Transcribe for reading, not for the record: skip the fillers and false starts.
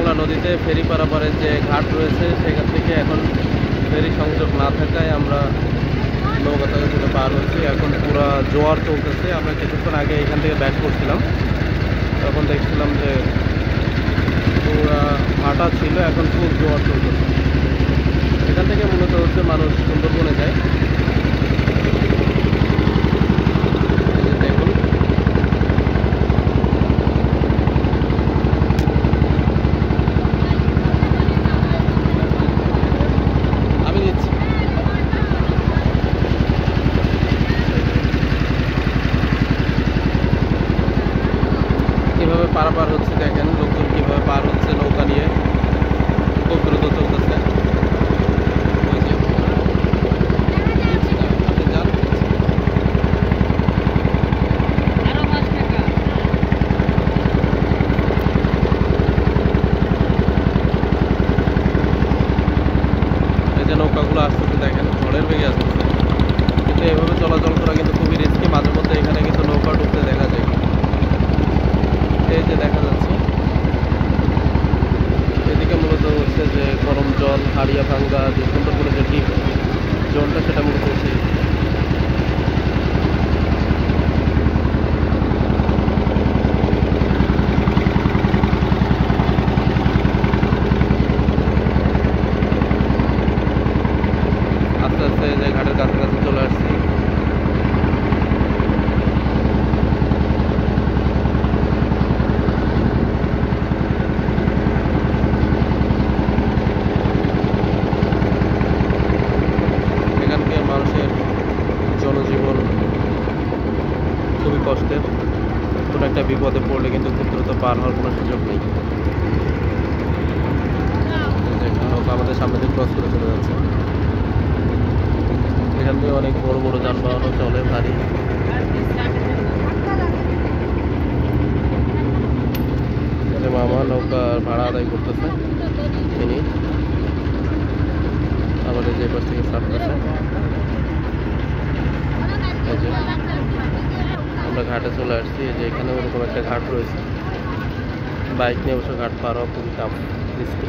কমলা নদীতে ফেরি পারাপারের যে ঘাট রয়েছে সেখান থেকে এখন ফেরি সংযোগ না থাকায় আমরা নৌকা থেকে পার হচ্ছি। এখন পুরো জোয়ার চলতেছে। আমরা কিছুক্ষণ আগে এখান থেকে ব্যাক করছিলাম, তখন দেখছিলাম যে পুরা ভাটা ছিল, এখন খুব জোয়ার চলতেছে। এখান থেকে মূলত হচ্ছে মানুষ সুন্দরবনে যায়। দেখুন আমি দিচ্ছি। কিভাবে পারাপার হচ্ছে দেখেন, লোকজন কিভাবে পার হচ্ছে নৌকা নিয়ে, খুব দ্রুত চলতেছে। নৌকাগুলো আসতেছে দেখেন, ঝড়ের বেগে আসতেছে, কিন্তু এভাবে চলাচল করা কিন্তু খুবই রিস্কি। মাঝে মধ্যে এখানে কিন্তু নৌকা ডুবতে দেখা যায়। এই যে দেখা যাচ্ছে এদিকে মূলত হচ্ছে যে গরম জল, হাড়িয়া ভাঙ্গা, যে সুন্দরবনের যে ডিপ জোনটা সেটা মূলত হচ্ছে। আস্তে আস্তে যে ঘাটের কাছাকাছি চলে আসছি। এখানকার মানুষের জনজীবন খুবই কষ্টের। কোনো একটা বিপদে পড়লে কিন্তু খুব দ্রুত পার হওয়ার কোনো সুযোগ নেই। নৌকা আমাদের সামনে দিয়ে ক্রস করে চলে যাচ্ছে। এখান দিয়ে অনেক বড় বড় যানবাহনও চলে, ভারী। মামা নৌকা ভাড়া আদায় করতেছে, তিনি আমাদের যে পাশ থেকে ছাড়তেছে। আমরা ঘাটে চলে আসছি। যে এখানে ওরকম একটা ঘাট রয়েছে, বাইক নিয়ে অবশ্য ঘাট পার হওয়া খুবই টাফ, রিস্কি।